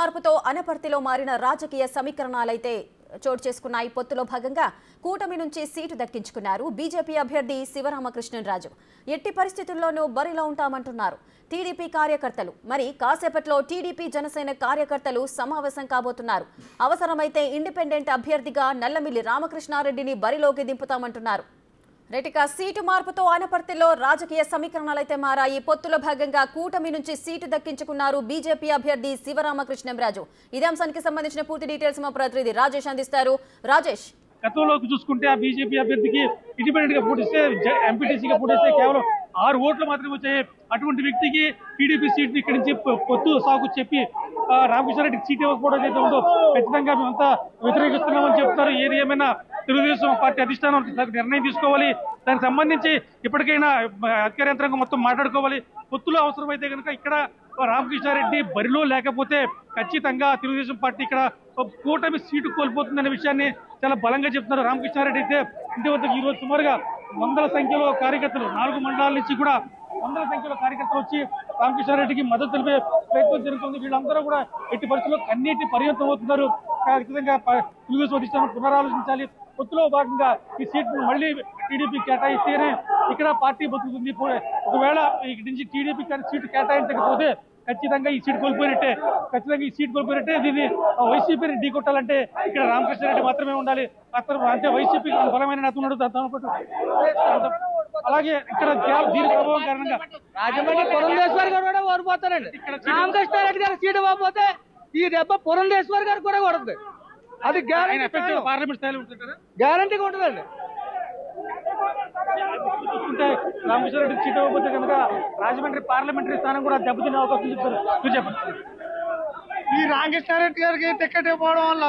మార్పుతో అనపర్తిలో మారిన రాజకీయ సమీకరణాలైతే చోటు చేసుకున్నాయి. పొత్తులో భాగంగా కూటమి నుంచి సీటు దక్కించుకున్నారు బీజేపీ అభ్యర్థి శివరామకృష్ణరాజు. ఎట్టి పరిస్థితుల్లోనూ బరిలో ఉంటామంటున్నారు టీడీపీ కార్యకర్తలు. మరి కాసేపట్లో టీడీపీ జనసేన కార్యకర్తలు సమావేశం కాబోతున్నారు. అవసరమైతే ఇండిపెండెంట్ అభ్యర్థిగా నల్లమిల్లి రామకృష్ణారెడ్డిని బరిలోకి దింపుతామంటున్నారు. రెటిక సీటు మార్పుతో అనపర్తిలో రాజకీయ సమీకరణాలైతే మారాయి. పొత్తులో భాగంగా కూటమి నుంచి సీటు దక్కించుకున్నారు బీజేపీ అభ్యర్థి శివరామకృష్ణరాజు. ఇదే అంశానికి సంబంధించిన పూర్తి డీటెయిల్స్ మా ప్రతినిధి రాజేష్ అందిస్తారు. రాజేష్, గతంలోకి చూసుకుంటే ఆ బీజేపీ అభ్యర్థికి ఇండిపెండెంట్ గా పోటీస్తే ఎంపీటీసీగా పోటీస్తే కేవలం 6 ఓట్లు మాత్రమే వచ్చాయి. అటువంటి వ్యక్తికి టీడీపీ సీట్ ఇక్కడి నుంచి పొత్తు సాగు చెప్పి రామకృష్ణారెడ్డికి సీట్ ఇవ్వకపోవడం ఏదైతే ఉందో ఖచ్చితంగా మేమంతా వ్యతిరేకిస్తున్నామని చెప్తున్నారు. ఏది ఏమైనా తెలుగుదేశం పార్టీ అధిష్టానం నిర్ణయం తీసుకోవాలి. దానికి సంబంధించి ఇప్పటికైనా అధికార యంత్రాంగం మొత్తం మాట్లాడుకోవాలి. పొత్తులో అవసరమైతే కనుక ఇక్కడ రామకృష్ణారెడ్డి బరిలో లేకపోతే ఖచ్చితంగా తెలుగుదేశం పార్టీ ఇక్కడ కూటమి సీటు కోల్పోతుందనే విషయాన్ని చాలా బలంగా చెప్తున్నారు. రామకృష్ణారెడ్డి అయితే ఇంటి వద్దకు ఈ రోజు సుమారుగా 100ల సంఖ్యలో కార్యకర్తలు 4 మండలాల నుంచి కూడా 100ల సంఖ్యలో కార్యకర్తలు వచ్చి రామకృష్ణారెడ్డికి మద్దతు తెలిపే ప్రయత్నం జరుగుతుంది. వీళ్ళందరూ కూడా ఎట్టి పరిస్థితుల్లో కన్నీటి పర్యంతం అవుతున్నారు. ఖచ్చితంగా తెలుగుదేశం అధిష్టానం పునరాలోచించాలి. పొత్తులో భాగంగా ఈ సీట్ను మళ్ళీ టీడీపీ కేటాయిస్తేనే ఇక్కడ పార్టీ బతుకుతుంది. ఒకవేళ ఇక్కడి నుంచి టీడీపీ సీటు కేటాయించకపోతే ఖచ్చితంగా ఈ సీట్ కోల్పోయినట్టే. దీన్ని వైసీపీని ఢీకొట్టాలంటే ఇక్కడ రామకృష్ణారెడ్డి మాత్రమే ఉండాలి. అంటే వైసీపీ బలమైన నేత ఉన్నాడు. దాంతో అలాగే ఇక్కడ దీని ప్రభావం కారణంగా రాజమండ్రి పురంధేశ్వర్ గారు కూడా ఓడిపోతారండి. రామకృష్ణారెడ్డి గారు సీటు ఇవ్వకపోతే ఈ దెబ్బ పురంధేశ్వర్ గారు కూడా కొడుతుంది. అది పార్లమెంట్ స్థాయిలో ఉంటుంటారా? గ్యారంటీగా ఉంటుందండి. చూసుకుంటే రామకృష్ణారెడ్డి సీట్ ఇవ్వకపోతే కనుక రాజమండ్రి పార్లమెంటరీ స్థానం కూడా దెబ్బతినే అవకాశం చెప్తారు. చెప్పండి. ఈ రామకృష్ణారెడ్డి గారికి టికెట్ ఇవ్వడం వల్ల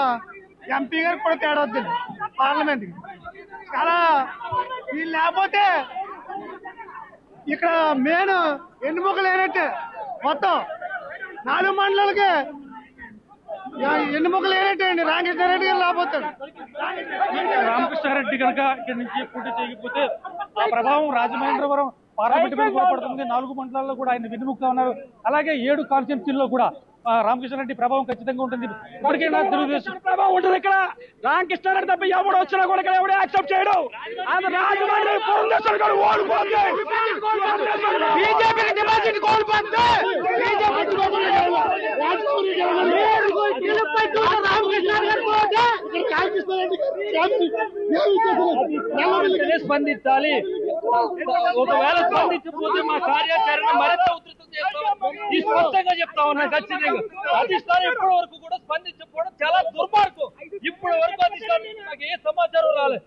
ఎంపీ గారికి కూడా తేడా వద్దండి. పార్లమెంట్ చాలా వీళ్ళు లేకపోతే ఇక్కడ మెయిన్ ఎన్నుముకలు లేనట్టే. మొత్తం 4 మండలాలకి ఎన్నుముకలు లేనట్టే అండి. రామకృష్ణారెడ్డి గారు లేకపోతాడు. రామకృష్ణారెడ్డి కనుక ఇక్కడి నుంచి పోటీ చేయకపోతే ఆ ప్రభావం రాజమహేంద్రవరం పార్లమెంట్ మీద కూడా పడుతుంది. 4 మండలాల్లో కూడా ఆయన వెన్నుముకగా ఉన్నారు. అలాగే 7 కాన్స్టిట్యూన్సీల్లో కూడా రామకృష్ణారెడ్డి ప్రభావం ఖచ్చితంగా ఉంటుంది. ఇప్పటికైనా తెలుగుదేశం ప్రభావం ఉంటుంది. ఇక్కడ రామకృష్ణారెడ్డి తప్ప ఎవడు వచ్చినా కూడా ఇక్కడ ఎవడే యాక్సెప్ట్ చేయడం. రాజమండ్రి పురంధేశ్వర్ గారు ఓడిపోతుంది. బీజేపీకి డిపాజిట్ కోల్పోతుంది. స్పందించాలి. ఒకవేళ స్పందించకపోతే మా కార్యాచరణ మరింత ఉధృతం చేస్తాం. ఈ స్పష్టంగా చెప్తా ఉన్నా. ఖచ్చితంగా అధిష్టానం ఇప్పటి వరకు కూడా స్పందించకపోవడం చాలా దుర్మార్గం. ఇప్పటి వరకు అధిష్టానం నాకు ఏ సమాచారం రాలేదు.